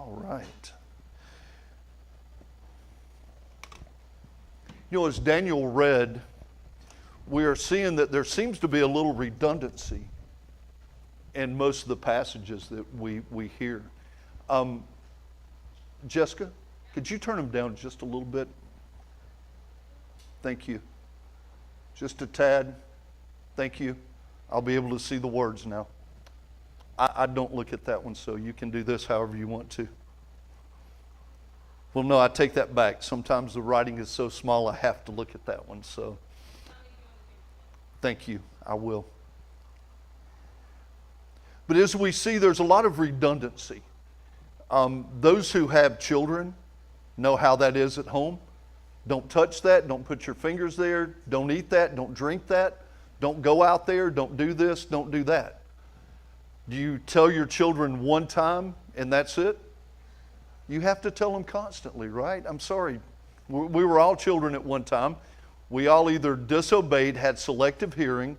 All right. You know, as Daniel read, we are seeing that there seems to be a little redundancy in most of the passages that we hear. Jessica, could you turn them down just a little bit? Thank you. Just a tad. Thank you. I'll be able to see the words now. I don't look at that one, so you can do this however you want to. Well, no, I take that back. Sometimes the writing is so small I have to look at that one, so thank you. I will. But as we see, there's a lot of redundancy. Those who have children know how that is at home. Don't touch that. Don't put your fingers there. Don't eat that. Don't drink that. Don't go out there. Don't do this. Don't do that. Do you tell your children one time and that's it? You have to tell them constantly, right? I'm sorry. We were all children at one time. We all either disobeyed, had selective hearing,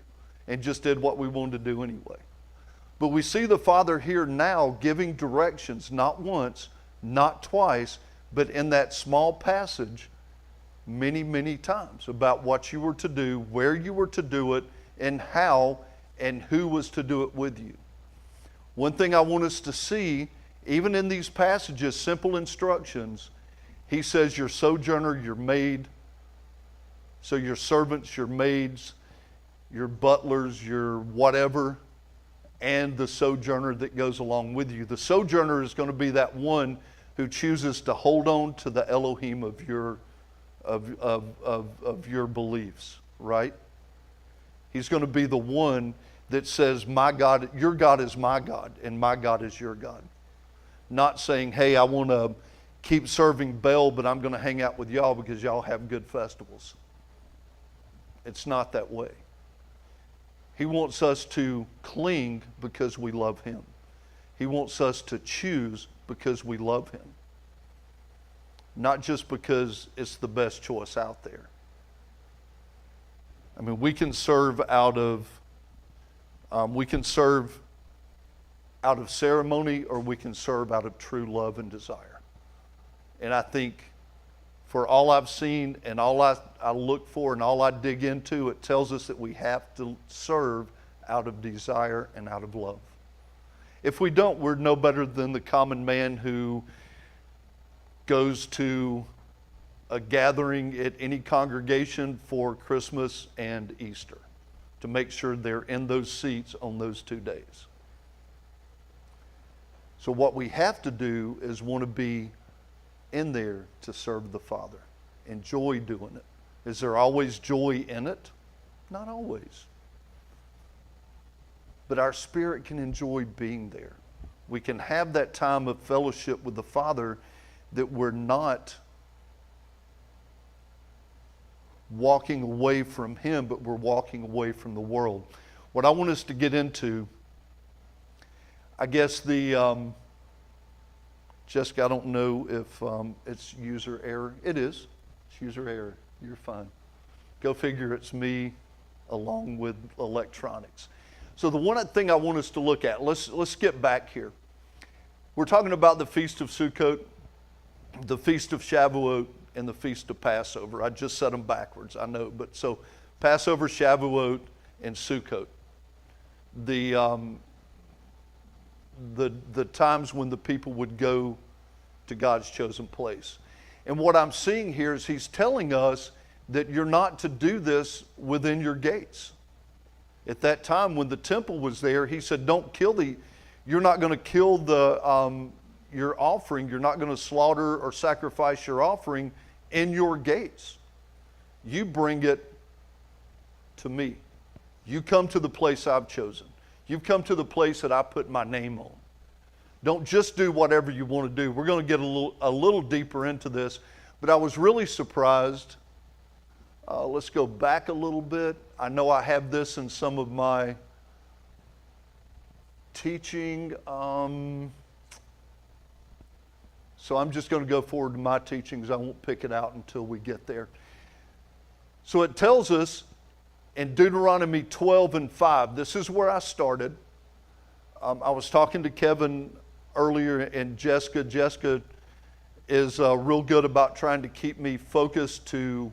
and just did what we wanted to do anyway. But we see the Father here now giving directions, not once, not twice, but in that small passage many, many times about what you were to do, where you were to do it, and how and who was to do it with you. One thing I want us to see, even in these passages, simple instructions, he says your sojourner, your maid, so your servants, your maids, your butlers, your whatever, and the sojourner that goes along with you. The sojourner is going to be that one who chooses to hold on to the Elohim of your beliefs, right? He's going to be the one that says, my God, your God is my God, and my God is your God. Not saying, hey, I want to keep serving Baal, but I'm going to hang out with y'all because y'all have good festivals. It's not that way. He wants us to cling because we love him. He wants us to choose because we love him. Not just because it's the best choice out there. I mean, we can serve out of ceremony, or we can serve out of true love and desire. And I think for all I've seen and all I look for and all I dig into, it tells us that we have to serve out of desire and out of love. If we don't, we're no better than the common man who goes to a gathering at any congregation for Christmas and Easter to make sure they're in those seats on those 2 days. So what we have to do is want to be in there to serve the Father. Enjoy doing it. Is there always joy in it? Not always. But our spirit can enjoy being there. We can have that time of fellowship with the Father that we're not walking away from him, but we're walking away from the world. What I want us to get into, I guess Jessica, I don't know if it's user error. It is. It's user error. You're fine. Go figure, it's me along with electronics. So the one thing I want us to look at, let's get back here. We're talking about the Feast of Sukkot, the Feast of Shavuot, and the Feast of Passover. I just said them backwards, I know. But so Passover, Shavuot, and Sukkot. The times when the people would go to God's chosen place. And what I'm seeing here is he's telling us that you're not to do this within your gates. At that time when the temple was there, he said, you're not going to kill your offering. You're not going to slaughter or sacrifice your offering in your gates. You bring it to me. You come to the place I've chosen. You've come to the place that I put my name on. Don't just do whatever you want to do. We're going to get a little deeper into this, but I was really surprised. Let's go back a little bit. I know I have this in some of my teaching. So I'm just going to go forward to my teachings. I won't pick it out until we get there. So it tells us in Deuteronomy 12:5. This is where I started. I was talking to Kevin earlier, and Jessica is real good about trying to keep me focused to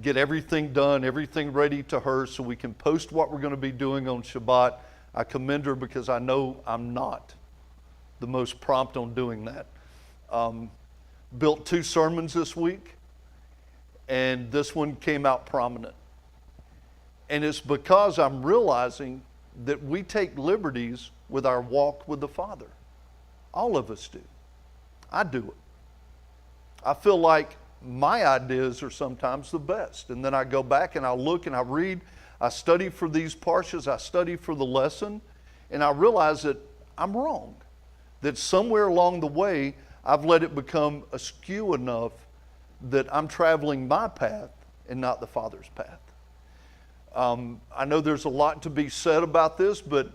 get everything done, everything ready to her so we can post what we're going to be doing on Shabbat. I commend her because I know I'm not the most prompt on doing that. Built 2 sermons this week, and this one came out prominent. And it's because I'm realizing that we take liberties with our walk with the Father. All of us do. I do it. I feel like my ideas are sometimes the best. And then I go back and I look and I read, I study for these parshas, I study for the lesson, and I realize that I'm wrong. That somewhere along the way, I've let it become askew enough that I'm traveling my path and not the Father's path. I know there's a lot to be said about this, but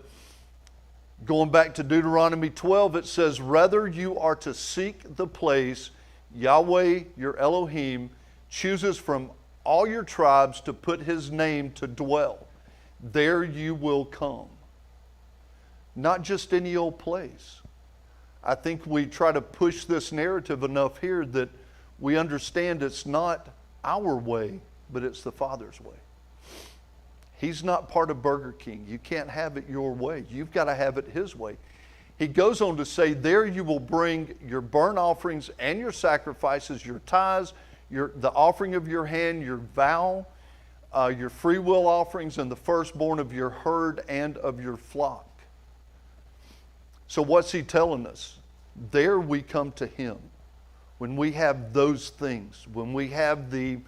going back to Deuteronomy 12, it says, rather you are to seek the place Yahweh, your Elohim, chooses from all your tribes to put his name to dwell. There you will come. Not just any old place. I think we try to push this narrative enough here that we understand it's not our way, but it's the Father's way. He's not part of Burger King. You can't have it your way. You've got to have it his way. He goes on to say, there you will bring your burnt offerings and your sacrifices, your tithes, the offering of your hand, your vow, your free will offerings, and the firstborn of your herd and of your flock. So what's he telling us? There we come to him. When we have those things, when we have the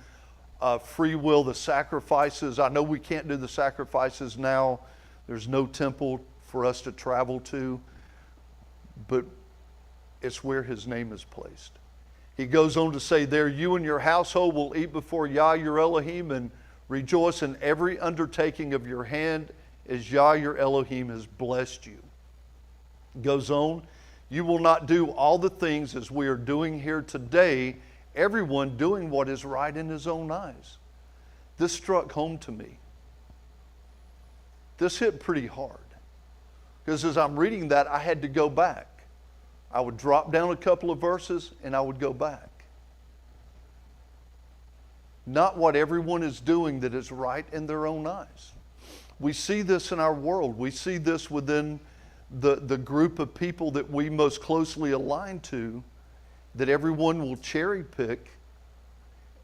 free will, the sacrifices. I know we can't do the sacrifices now. There's no temple for us to travel to. But it's where his name is placed. He goes on to say, there you and your household will eat before Yah your Elohim and rejoice in every undertaking of your hand as Yah your Elohim has blessed you. Goes on, you will not do all the things as we are doing here today, everyone doing what is right in his own eyes. This struck home to me. This hit pretty hard. Because as I'm reading that, I had to go back. I would drop down a couple of verses and I would go back. Not what everyone is doing that is right in their own eyes. We see this in our world. We see this within the group of people that we most closely align to, that everyone will cherry pick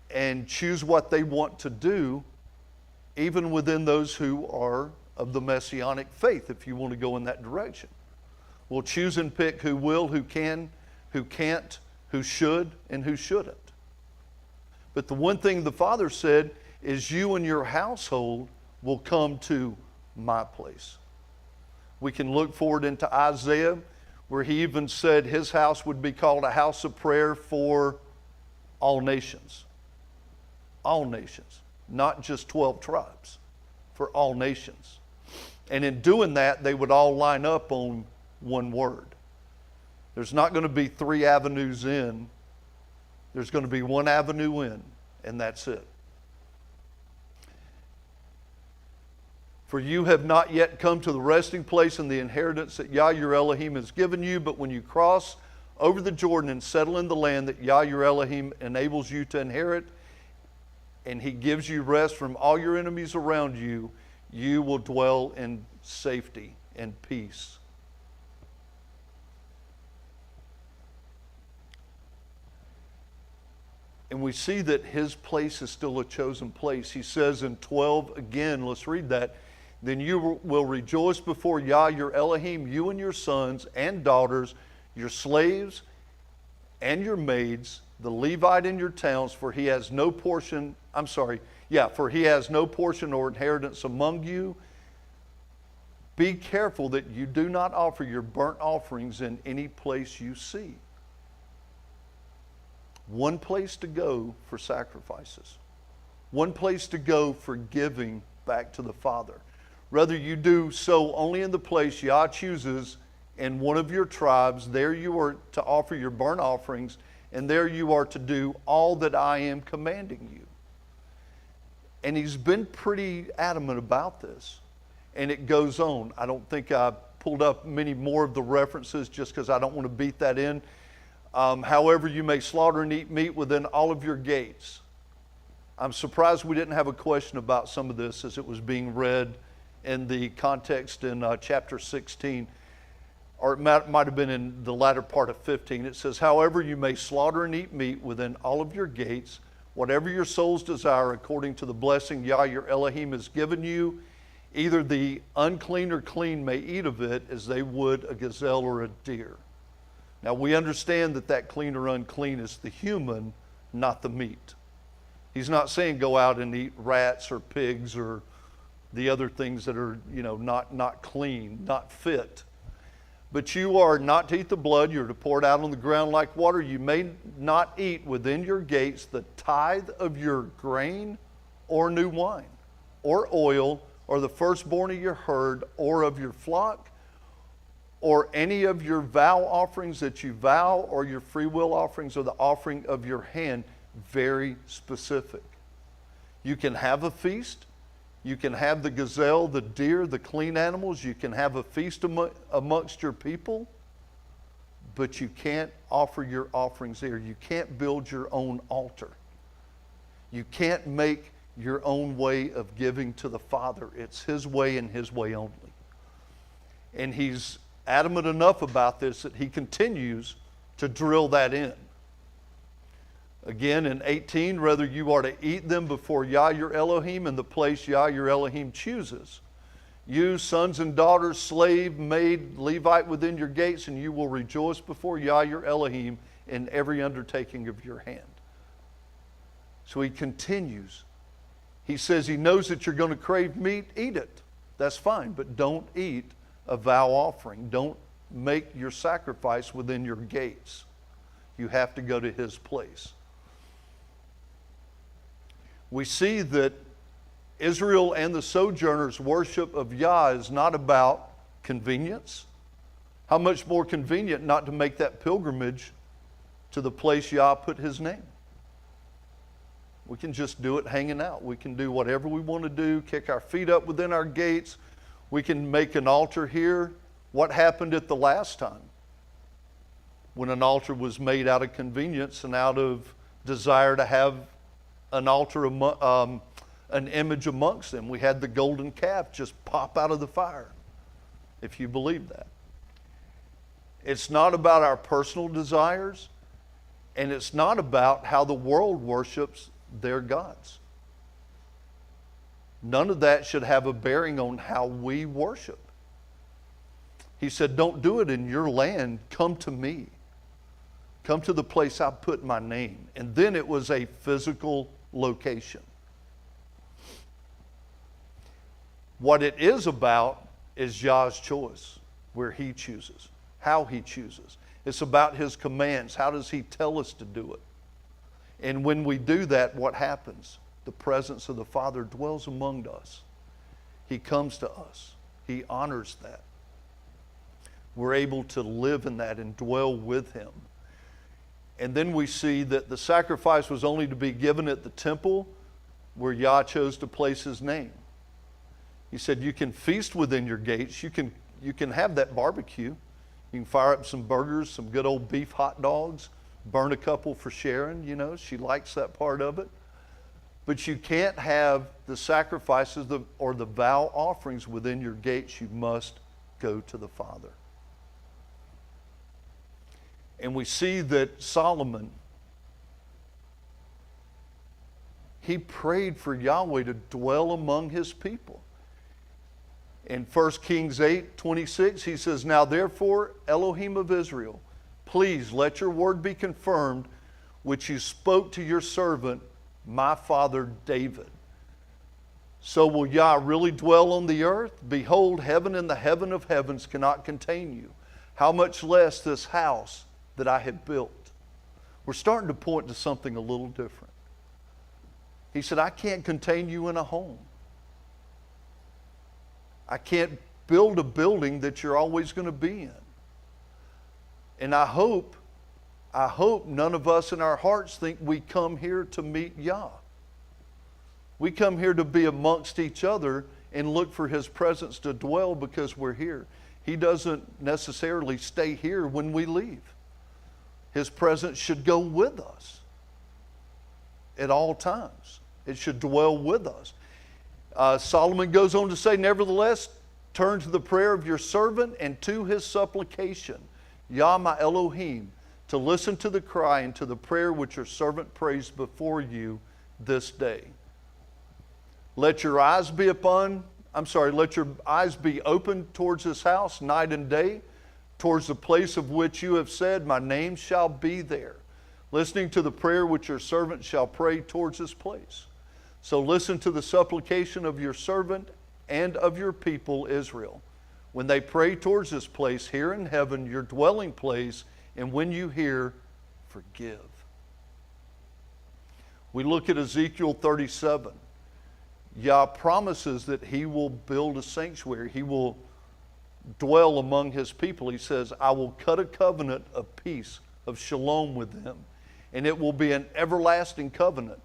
and choose what they want to do, even within those who are of the Messianic faith, if you want to go in that direction. We'll choose and pick who will, who can, who can't, who should, and who shouldn't. But the one thing the Father said is you and your household will come to my place. We can look forward into Isaiah, where he even said his house would be called a house of prayer for all nations. All nations, not just 12 tribes, for all nations. And in doing that, they would all line up on one word. There's not going to be 3 avenues in. There's going to be 1 avenue in, and that's it. For you have not yet come to the resting place and the inheritance that Yah your Elohim has given you, but when you cross over the Jordan and settle in the land that Yah your Elohim enables you to inherit, and he gives you rest from all your enemies around you, you will dwell in safety and peace. And we see that his place is still a chosen place. He says in 12 again, let's read that. Then you will rejoice before Yah your Elohim, you and your sons and daughters, your slaves and your maids, the Levite in your towns, for he has no portion, for he has no portion or inheritance among you. Be careful that you do not offer your burnt offerings in any place you see. One place to go for sacrifices. One place to go for giving back to the Father. Rather you do so only in the place Yah chooses in one of your tribes. There you are to offer your burnt offerings, and there you are to do all that I am commanding you. And he's been pretty adamant about this. And it goes on. I don't think I pulled up many more of the references just because I don't want to beat that in. However, you may slaughter and eat meat within all of your gates. I'm surprised we didn't have a question about some of this as it was being read in the context in chapter 16, or it might have been in the latter part of 15. It says, however, you may slaughter and eat meat within all of your gates, whatever your souls desire, according to the blessing Yah your Elohim has given you. Either the unclean or clean may eat of it as they would a gazelle or a deer. Now we understand that clean or unclean is the human, not the meat. He's not saying go out and eat rats or pigs or the other things that are, not clean, not fit. But you are not to eat the blood. You're to pour it out on the ground like water. You may not eat within your gates the tithe of your grain or new wine or oil or the firstborn of your herd or of your flock or any of your vow offerings that you vow or your free will offerings or the offering of your hand. Very specific. You can have a feast. You can have the gazelle, the deer, the clean animals. You can have a feast amongst your people, but you can't offer your offerings there. You can't build your own altar. You can't make your own way of giving to the Father. It's His way and His way only. And He's adamant enough about this that He continues to drill that in. Again, in 18, rather you are to eat them before Yah your Elohim in the place Yah your Elohim chooses. You, sons and daughters, slave, maid, Levite within your gates, and you will rejoice before Yah your Elohim in every undertaking of your hand. So He continues. He says He knows that you're going to crave meat, eat it. That's fine, but don't eat a vow offering. Don't make your sacrifice within your gates. You have to go to His place. We see that Israel and the sojourners' worship of Yah is not about convenience. How much more convenient not to make that pilgrimage to the place Yah put His name. We can just do it hanging out. We can do whatever we want to do, kick our feet up within our gates. We can make an altar here. What happened at the last time? When an altar was made out of convenience and out of desire to have an altar, an image amongst them. We had the golden calf just pop out of the fire, if you believe that. It's not about our personal desires, and it's not about how the world worships their gods. None of that should have a bearing on how we worship. He said, don't do it in your land. Come to me. Come to the place I put my name. And then it was a physical location. What it is about is Yah's choice, where He chooses, how He chooses. It's about His commands. How does He tell us to do it? And when we do that, what happens? The presence of the Father dwells among us. He comes to us. He honors that. We're able to live in that and dwell with Him. And then we see that the sacrifice was only to be given at the temple where Yah chose to place His name. He said, you can feast within your gates. You can have that barbecue. You can fire up some burgers, some good old beef hot dogs, burn a couple for Sharon. She likes that part of it. But you can't have the sacrifices or the vow offerings within your gates. You must go to the Father. And we see that Solomon, he prayed for Yahweh to dwell among His people. In 1 Kings 8:26, he says, now therefore, Elohim of Israel, please let your word be confirmed, which you spoke to your servant, my father David. So will Yah really dwell on the earth? Behold, heaven and the heaven of heavens cannot contain you. How much less this house that I have built? We're starting to point to something a little different. He said, I can't contain you in a home. I can't build a building that you're always going to be in. And I hope none of us in our hearts think we come here to meet Yah. We come here to be amongst each other and look for His presence to dwell because we're here. He doesn't necessarily stay here when we leave. His presence should go with us at all times. It should dwell with us. Solomon goes on to say, nevertheless, turn to the prayer of your servant and to his supplication, Yah my Elohim, to listen to the cry and to the prayer which your servant prays before you this day. Let your eyes be open towards this house night and day, towards the place of which you have said, my name shall be there. Listening to the prayer which your servant shall pray towards this place. So listen to the supplication of your servant and of your people Israel. When they pray towards this place here in heaven, your dwelling place, and when you hear, forgive. We look at Ezekiel 37. Yah promises that he will build a sanctuary. He will dwell among his people. He says, I will cut a covenant of peace, of shalom with them, and it will be an everlasting covenant.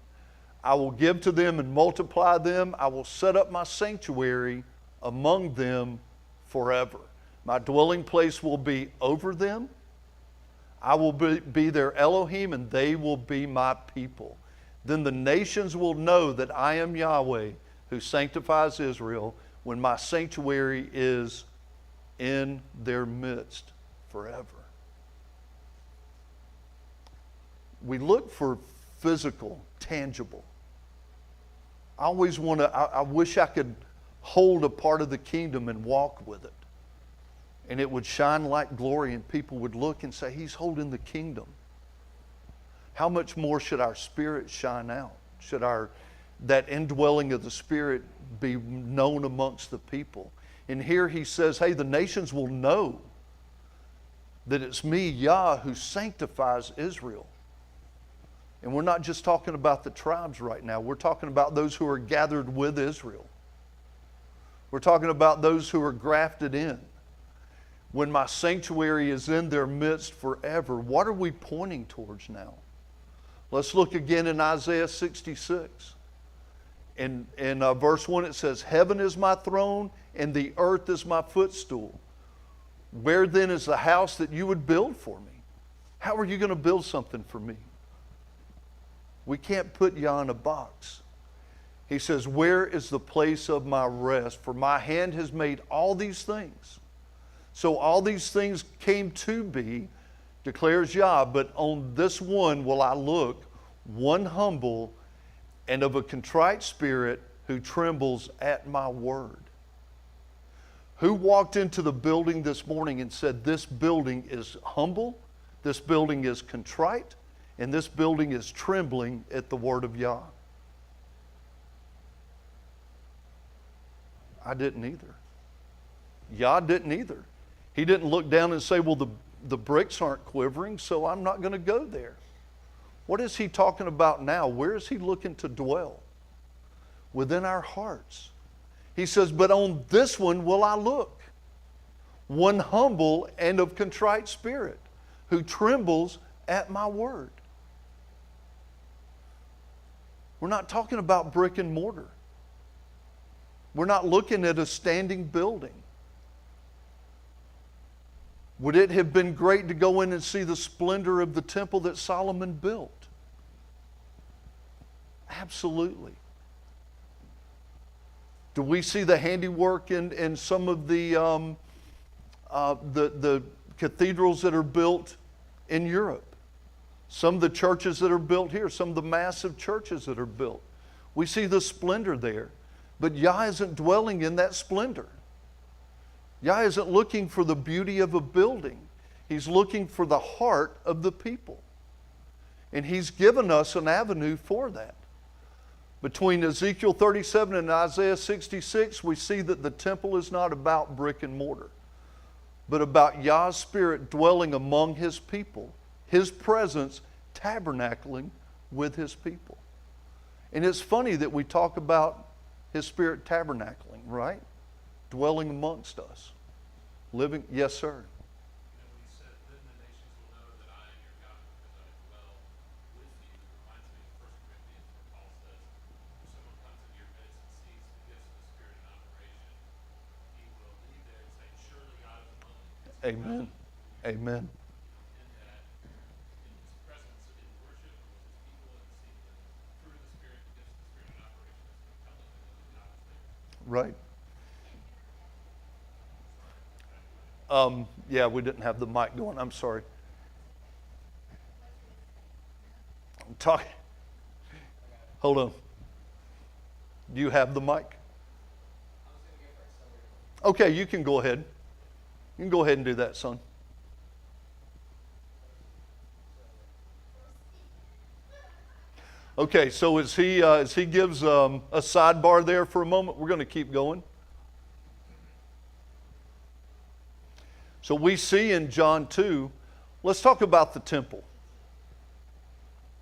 I will give to them and multiply them. I will set up my sanctuary among them forever. My dwelling place will be over them. I will be their Elohim, and they will be my people. Then the nations will know that I am Yahweh, who sanctifies Israel, when my sanctuary is in their midst forever. We look for physical, tangible. I wish I could hold a part of the kingdom and walk with it. And it would shine like glory, and people would look and say, he's holding the kingdom. How much more should our spirit shine out? Should that indwelling of the Spirit be known amongst the people? And here he says, hey, the nations will know that it's me, Yah, who sanctifies Israel. And we're not just talking about the tribes right now. We're talking about those who are gathered with Israel. We're talking about those who are grafted in. When my sanctuary is in their midst forever, what are we pointing towards now? Let's look again in Isaiah 66. In verse 1 it says, heaven is my throne and the earth is my footstool. Where then is the house that you would build for me? How are you going to build something for me? We can't put Yah in a box. He says, where is the place of my rest? For my hand has made all these things. So all these things came to be, declares Yah, but on this one will I look, one humble and of a contrite spirit, who trembles at my word. Who walked into the building this morning and said, this building is humble, this building is contrite, and this building is trembling at the word of Yah? I didn't either. Yah didn't either. He didn't look down and say, well, the bricks aren't quivering, so I'm not going to go there. What is he talking about now? Where is he looking to dwell? Within our hearts. He says, but on this one will I look. One humble and of contrite spirit, who trembles at my word. We're not talking about brick and mortar. We're not looking at a standing building. Would it have been great to go in and see the splendor of the temple that Solomon built? Absolutely. Do we see the handiwork in some of the cathedrals that are built in Europe? Some of the churches that are built here, some of the massive churches that are built. We see the splendor there. But Yah isn't dwelling in that splendor. Yah isn't looking for the beauty of a building. He's looking for the heart of the people. And He's given us an avenue for that. Between Ezekiel 37 and Isaiah 66, we see that the temple is not about brick and mortar, but about Yah's Spirit dwelling among His people, His presence tabernacling with His people. And it's funny that we talk about His Spirit tabernacling, right? Dwelling amongst us. Living, yes, sir. He said, then the nations will know that I am your God because I dwell with you. It reminds me of 1 Corinthians where Paul says, if someone comes into your midst and sees the gifts of the Spirit in operation, he will leave there and say, surely God is Amen. Amen. in that, in His presence, in worship with His people, and seeing the fruit of the Spirit, the gifts of the Spirit in operation, is telling them that God is there. Right. Yeah, we didn't have the mic going. I'm sorry. Talk. Hold on. Do you have the mic? Okay, you can go ahead. You can go ahead and do that, son. Okay, so as he gives a sidebar there for a moment, we're going to keep going. So we see in John 2, let's talk about the temple.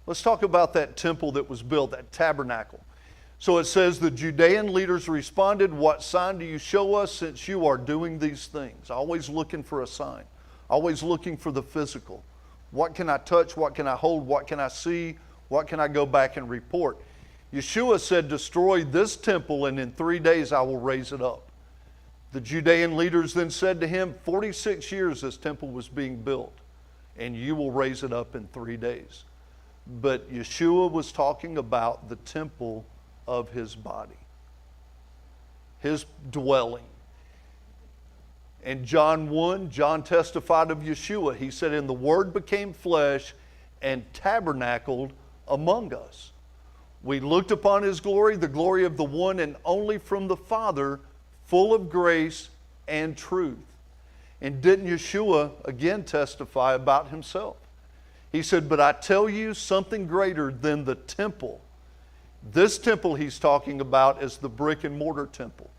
Let's talk about that temple that was built, that tabernacle. So it says, the Judean leaders responded, "What sign do you show us since you are doing these things?" Always looking for a sign. Always looking for the physical. What can I touch? What can I hold? What can I see? What can I go back and report? Yeshua said, "Destroy this temple, and in 3 days I will raise it up." The Judean leaders then said to him, 46 years this temple was being built, and you will raise it up in 3 days. But Yeshua was talking about the temple of his body, his dwelling. In John 1, John testified of Yeshua. He said, "And the Word became flesh and tabernacled among us. We looked upon his glory, the glory of the one and only from the Father, full of grace and truth." And didn't Yeshua again testify about himself? He said, "But I tell you something greater than the temple." This temple he's talking about is the brick and mortar temple.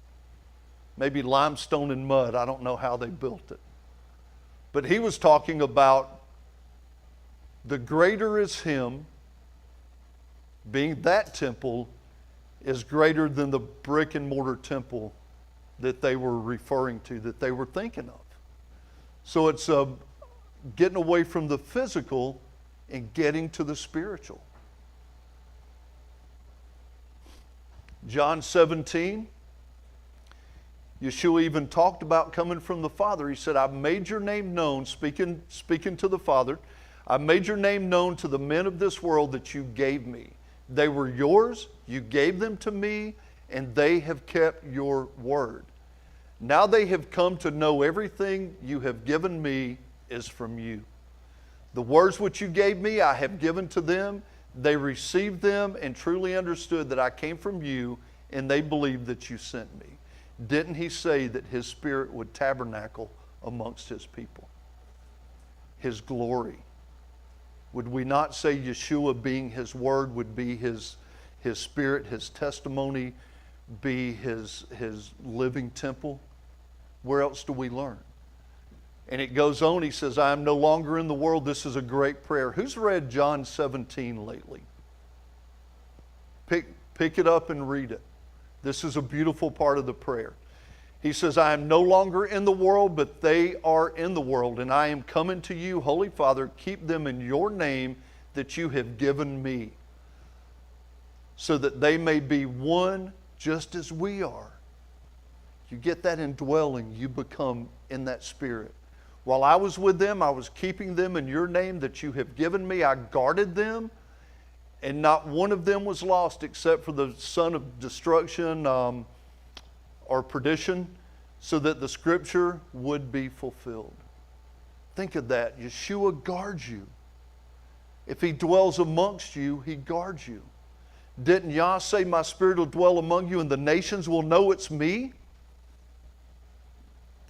Maybe limestone and mud. I don't know how they built it. But he was talking about the greater is him, being that temple is greater than the brick and mortar temple that they were referring to, that they were thinking of. So it's getting away from the physical and getting to the spiritual. John 17, Yeshua even talked about coming from the Father. He said, "I've made your name known," speaking to the Father, "I've made your name known to the men of this world that you gave me. They were yours, you gave them to me, and they have kept your word. Now they have come to know everything you have given me is from you. The words which you gave me I have given to them. They received them and truly understood that I came from you, and they believed that you sent me." Didn't he say that his Spirit would tabernacle amongst his people? His glory. Would we not say Yeshua, being his word, would be his Spirit, his testimony, be his living temple? Where else do we learn? And it goes on, he says, "I am no longer in the world." This is a great prayer. Who's read John 17 lately? Pick it up and read it. This is a beautiful part of the prayer. He says, "I am no longer in the world, but they are in the world, and I am coming to you, Holy Father. Keep them in your name that you have given me, so that they may be one just as we are." You get that indwelling, you become in that Spirit. "While I was with them, I was keeping them in your name that you have given me. I guarded them, and not one of them was lost except for the son of destruction or perdition, so that the scripture would be fulfilled." Think of that. Yeshua guards you. If he dwells amongst you, he guards you. Didn't Yah say, "My Spirit will dwell among you, and the nations will know it's me"?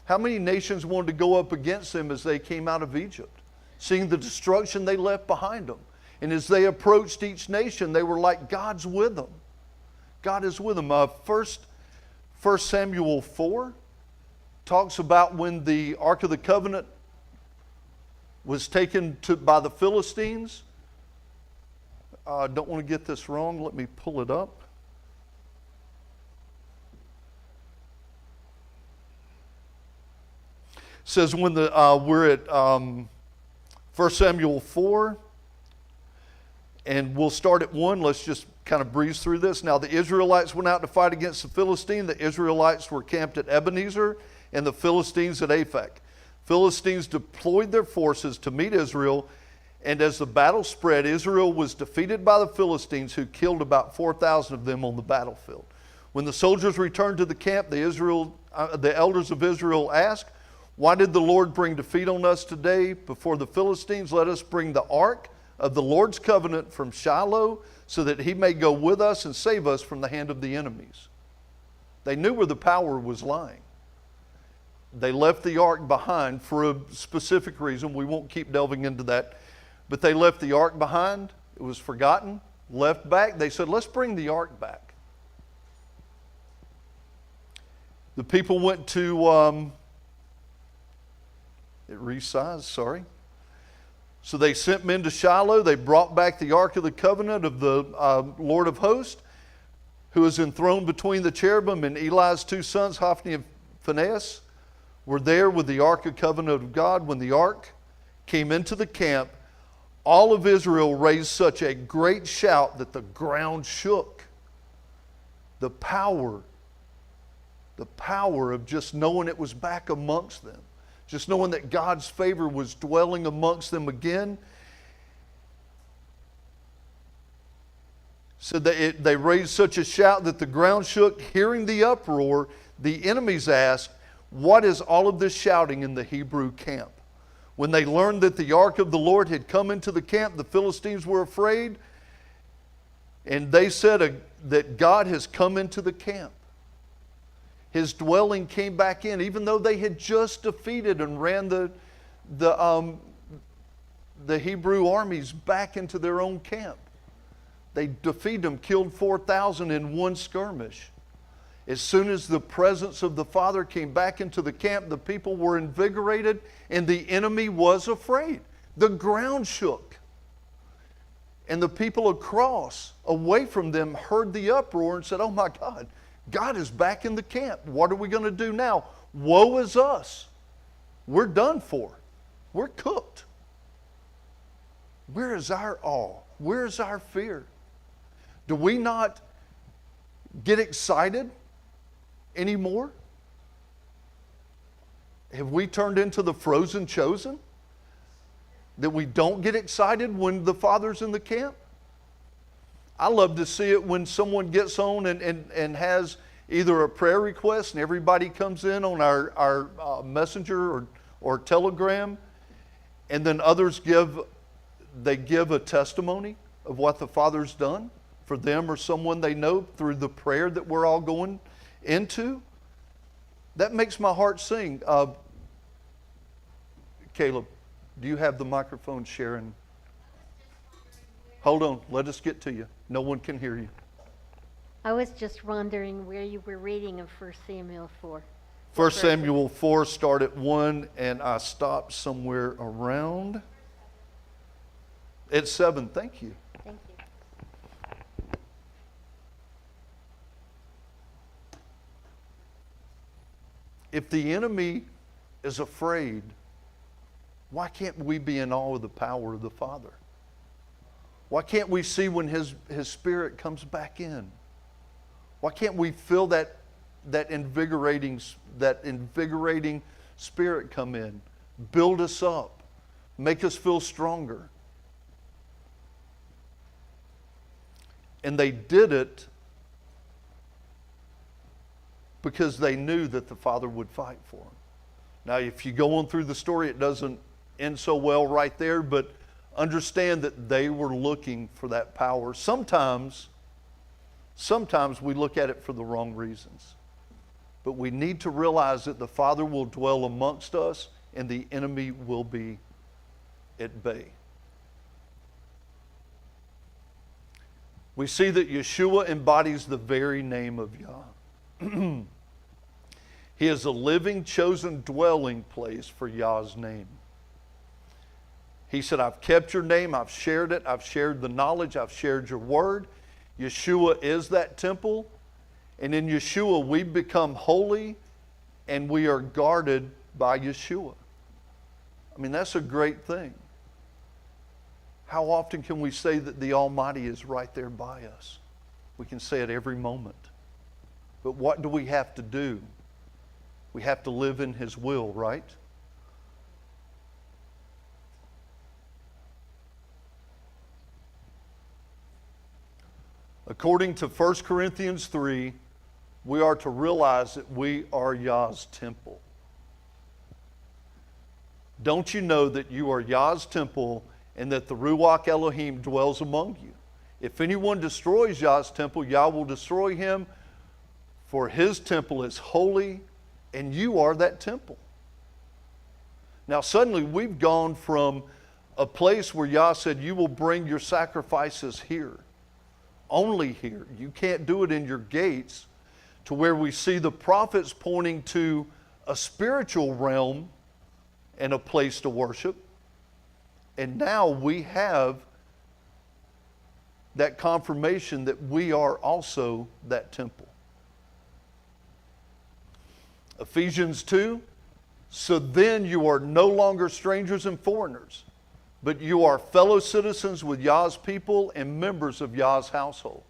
How many nations wanted to go up against them as they came out of Egypt, seeing the destruction they left behind them? And as they approached each nation, they were like, God's with them. God is with them. 1 Samuel 4 talks about when the Ark of the Covenant was taken by the Philistines. I don't want to get this wrong. Let me pull it up. It says when we're at 1 Samuel 4, and we'll start at 1. Let's just kind of breeze through this. "Now the Israelites went out to fight against the Philistines. The Israelites were camped at Ebenezer, and the Philistines at Aphek. Philistines deployed their forces to meet Israel, and as the battle spread, Israel was defeated by the Philistines, who killed about 4,000 of them on the battlefield. When the soldiers returned to the camp, the elders of Israel asked, "Why did the Lord bring defeat on us today before the Philistines? Let us bring the ark of the Lord's covenant from Shiloh, so that he may go with us and save us from the hand of the enemies." They knew where the power was lying. They left the ark behind for a specific reason. We won't keep delving into that. But they left the ark behind. It was forgotten, left back. They said, "Let's bring the ark back." The people went to, it resized, sorry. So they sent men to Shiloh. They brought back the Ark of the Covenant of the Lord of Hosts, who is enthroned between the cherubim, and Eli's two sons, Hophni and Phinehas, were there with the Ark of Covenant of God. When the Ark came into the camp, all of Israel raised such a great shout that the ground shook. The power of just knowing it was back amongst them. Just knowing that God's favor was dwelling amongst them again. So they raised such a shout that the ground shook. Hearing the uproar, the enemies asked, "What is all of this shouting in the Hebrew camp?" When they learned that the ark of the Lord had come into the camp, the Philistines were afraid, and they said that God has come into the camp. His dwelling came back in, even though they had just defeated and ran the Hebrew armies back into their own camp. They defeated them, killed 4,000 in one skirmish. As soon as the presence of the Father came back into the camp, the people were invigorated and the enemy was afraid. The ground shook. And the people across, away from them, heard the uproar and said, "Oh my God, God is back in the camp. What are we going to do now? Woe is us. We're done for. We're cooked." Where is our awe? Where is our fear? Do we not get excited anymore? Have we turned into the frozen chosen? That we don't get excited when the Father's in the camp? I love to see it when someone gets on and has either a prayer request and everybody comes in on our messenger or telegram, and then others give a testimony of what the Father's done for them or someone they know through the prayer that we're all going into. That makes my heart sing. Caleb, do you have the microphone, Sharon? Hold on, let us get to you. No one can hear you. I was just wondering where you were reading in 1 Samuel 4. 1 Samuel 4, start at 1, and I stopped somewhere around at 7. Thank you. Thank you. If the enemy is afraid, why can't we be in awe of the power of the Father? Why can't we see when His Spirit comes back in? Why can't we feel that invigorating Spirit come in, build us up, make us feel stronger? And they did it because they knew that the Father would fight for them. Now, if you go on through the story, it doesn't end so well right there, but understand that they were looking for that power. Sometimes we look at it for the wrong reasons. But we need to realize that the Father will dwell amongst us and the enemy will be at bay. We see that Yeshua embodies the very name of Yah. He is a living, chosen dwelling place for Yah's name. He said, "I've kept your name, I've shared it, I've shared the knowledge, I've shared your word." Yeshua is that temple, and in Yeshua we become holy and we are guarded by Yeshua. I mean, that's a great thing. How often can we say that the Almighty is right there by us? We can say it every moment. But what do we have to do? We have to live in His will, right? According to 1 Corinthians 3, we are to realize that we are Yah's temple. Don't you know that you are Yah's temple and that the Ruach Elohim dwells among you? If anyone destroys Yah's temple, Yah will destroy him, for his temple is holy, and you are that temple. Now suddenly we've gone from a place where Yah said, you will bring your sacrifices here, only here. You can't do it in your gates, to where we see the prophets pointing to a spiritual realm and a place to worship. And now we have that confirmation that we are also that temple. Ephesians 2, so then you are no longer strangers and foreigners, but you are fellow citizens with Yah's people and members of Yah's household.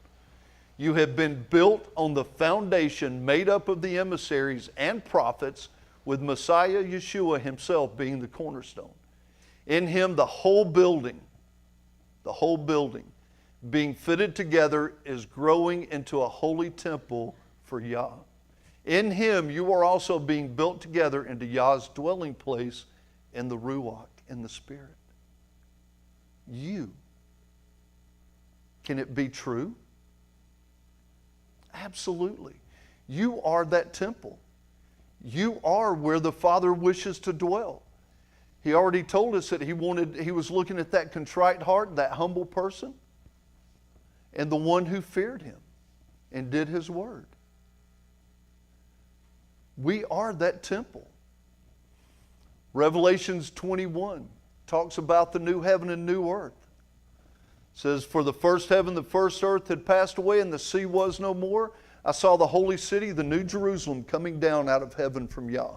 You have been built on the foundation made up of the emissaries and prophets, with Messiah Yeshua himself being the cornerstone. In him the whole building being fitted together is growing into a holy temple for Yah. In him you are also being built together into Yah's dwelling place in the Ruach, in the Spirit. You. Can it be true? Absolutely. You are that temple. You are where the Father wishes to dwell. He already told us that he was looking at that contrite heart, that humble person, and the one who feared him and did his word. We are that temple. Revelations 21 talks about the new heaven and new earth. It says, for the first heaven, the first earth had passed away, and the sea was no more. I saw the holy city, the new Jerusalem, coming down out of heaven from Yah,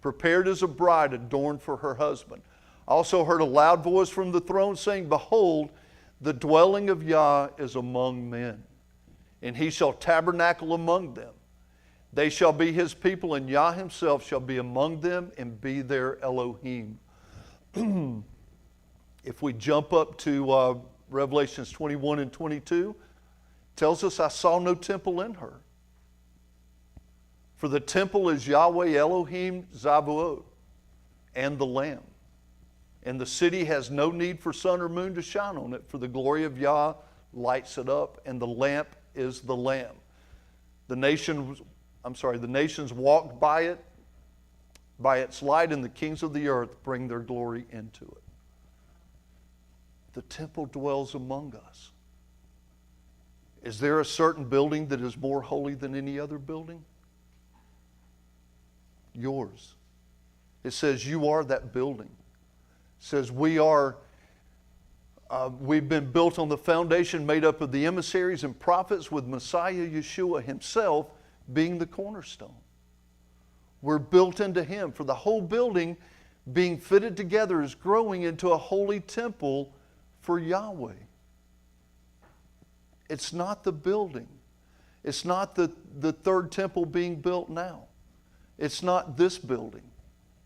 prepared as a bride adorned for her husband. I also heard a loud voice from the throne saying, behold, the dwelling of Yah is among men, and he shall tabernacle among them. They shall be his people, and Yah himself shall be among them and be their Elohim. If we jump up to Revelations 21 and 22, tells us, I saw no temple in her. For the temple is Yahweh Elohim Zavuot and the Lamb. And the city has no need for sun or moon to shine on it, for the glory of Yah lights it up, and the lamp is the Lamb. The nations walked by it, by its light, and the kings of the earth bring their glory into it. The temple dwells among us. Is there a certain building that is more holy than any other building? Yours. It says you are that building. It says we've been built on the foundation made up of the emissaries and prophets, with Messiah Yeshua himself being the cornerstone. We're built into him. For the whole building being fitted together is growing into a holy temple for Yahweh. It's not the building. It's not the third temple being built now. It's not this building.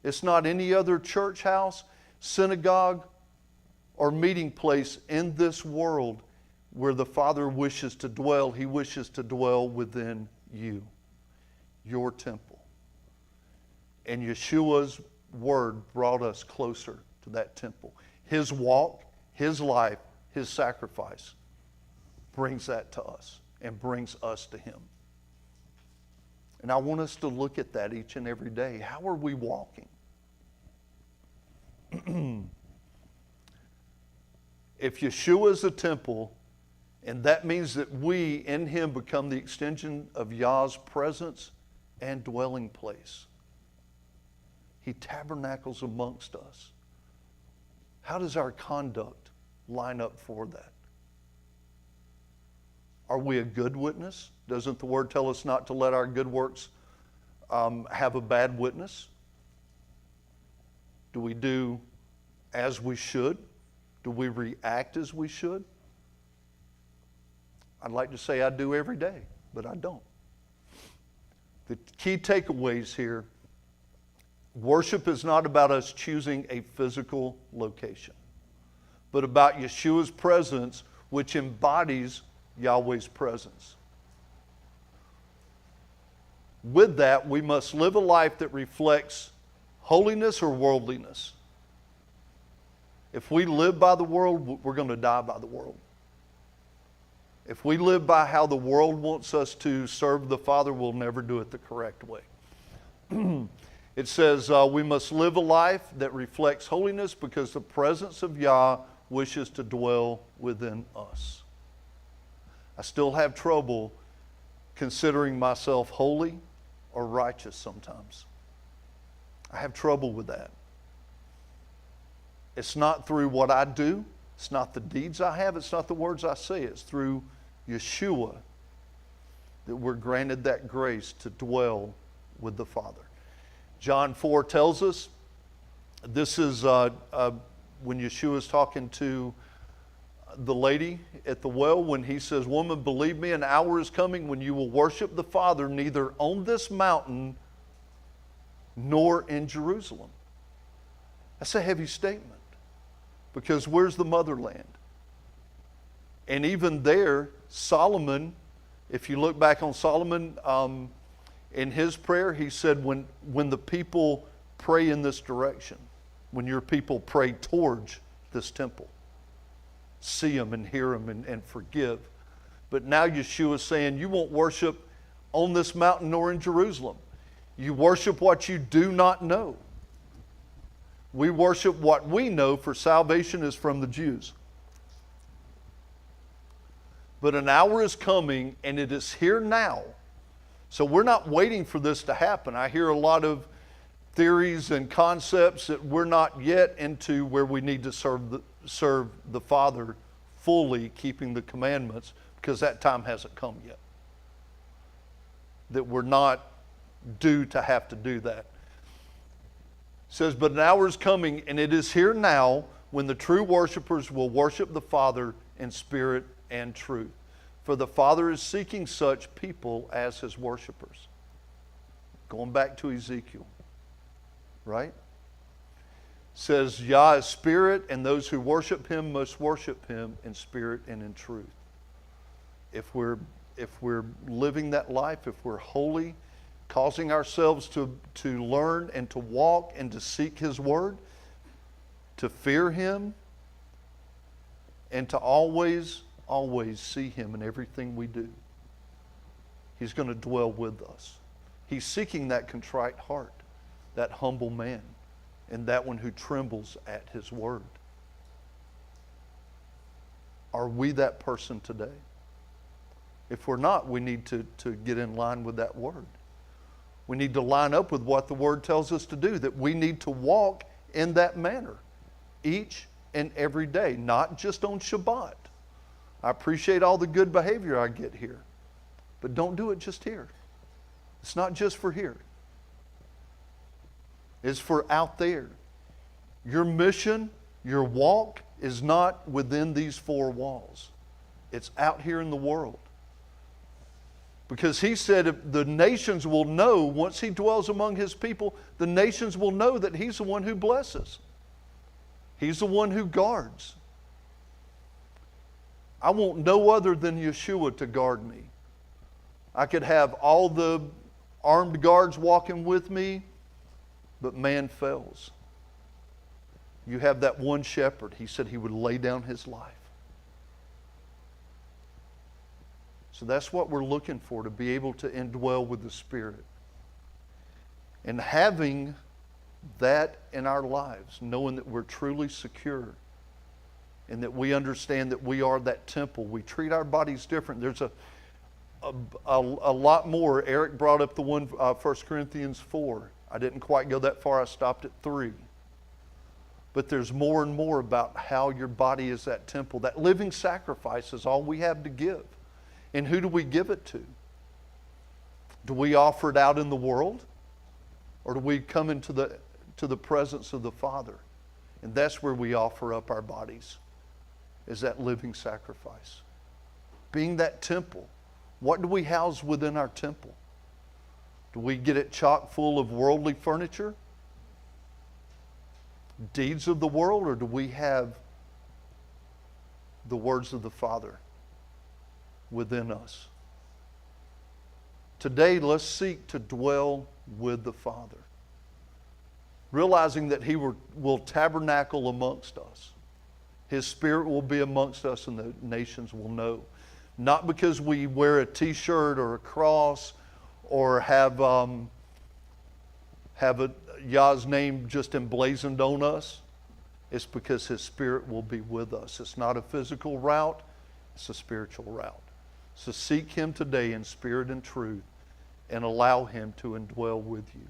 It's not any other church house, synagogue, or meeting place in this world where the Father wishes to dwell. He wishes to dwell within you, your temple. And Yeshua's word brought us closer to that temple. His walk, his life, his sacrifice brings that to us and brings us to him. And I want us to look at that each and every day. How are we walking? If Yeshua is the temple, and that means that we in him become the extension of Yah's presence and dwelling place. He tabernacles amongst us. How does our conduct line up for that? Are we a good witness? Doesn't the word tell us not to let our good works have a bad witness? Do we do as we should? Do we react as we should? I'd like to say I do every day, but I don't. The key takeaways here, worship is not about us choosing a physical location, but about Yeshua's presence, which embodies Yahweh's presence. With that, we must live a life that reflects holiness or worldliness. If we live by the world, we're going to die by the world. If we live by how the world wants us to serve the Father, we'll never do it the correct way. It says we must live a life that reflects holiness because the presence of Yah wishes to dwell within us. I still have trouble considering myself holy or righteous sometimes. I have trouble with that. It's not through what I do. It's not the deeds I have. It's not the words I say. It's through Yeshua that we're granted that grace to dwell with the Father. John 4 tells us, this is when Yeshua is talking to the lady at the well, when he says, "Woman, believe me, an hour is coming when you will worship the Father neither on this mountain nor in Jerusalem." That's a heavy statement, because where's the motherland? And even there, Solomon, if you look back on Solomon, in his prayer, he said, when the people pray in this direction, when your people pray towards this temple, see them and hear them and forgive. But now Yeshua is saying, you won't worship on this mountain nor in Jerusalem. You worship what you do not know. We worship what we know, for salvation is from the Jews. But an hour is coming, and it is here now. So we're not waiting for this to happen. I hear a lot of theories and concepts that we're not yet into where we need to serve the Father fully, keeping the commandments, because that time hasn't come yet. That we're not due to have to do that. It says, but an hour is coming, and it is here now, when the true worshipers will worship the Father in spirit and truth. For the Father is seeking such people as his worshipers. Going back to Ezekiel, right? Says Yah is spirit, and those who worship him must worship him in spirit and in truth. If we're living that life, if we're holy, causing ourselves to learn and to walk and to seek his word, to fear him, and to always see him in everything we do, he's going to dwell with us. He's seeking that contrite heart, that humble man, and that one who trembles at his word. Are we that person today? If we're not, we need to get in line with that word. We need to line up with what the word tells us to do, that we need to walk in that manner each and every day, not just on Shabbat. I appreciate all the good behavior I get here, but don't do it just here. It's not just for here. It's for out there. Your mission, your walk is not within these four walls. It's out here in the world. Because he said if the nations will know, once he dwells among his people, the nations will know that he's the one who blesses. He's the one who guards. I want no other than Yeshua to guard me. I could have all the armed guards walking with me, but man fails. You have that one shepherd. He said he would lay down his life. So that's what we're looking for, to be able to indwell with the Spirit. And having that in our lives, knowing that we're truly secure, and that we understand that we are that temple. We treat our bodies different. There's a lot more. Eric brought up the one, 1 Corinthians 4. I didn't quite go that far. I stopped at 3. But there's more and more about how your body is that temple. That living sacrifice is all we have to give. And who do we give it to? Do we offer it out in the world? Or do we come into the presence of the Father? And that's where we offer up our bodies, is that living sacrifice. Being that temple. What do we house within our temple? Do we get it chock full of worldly furniture? Deeds of the world? Or do we have the words of the Father? within us. Today, let's seek to dwell with the Father, realizing that He will tabernacle amongst us. His Spirit will be amongst us, and the nations will know. Not because we wear a T-shirt or a cross or have Yah's name just emblazoned on us. It's because His Spirit will be with us. It's not a physical route, it's a spiritual route. So seek Him today in spirit and truth, and allow Him to indwell with you.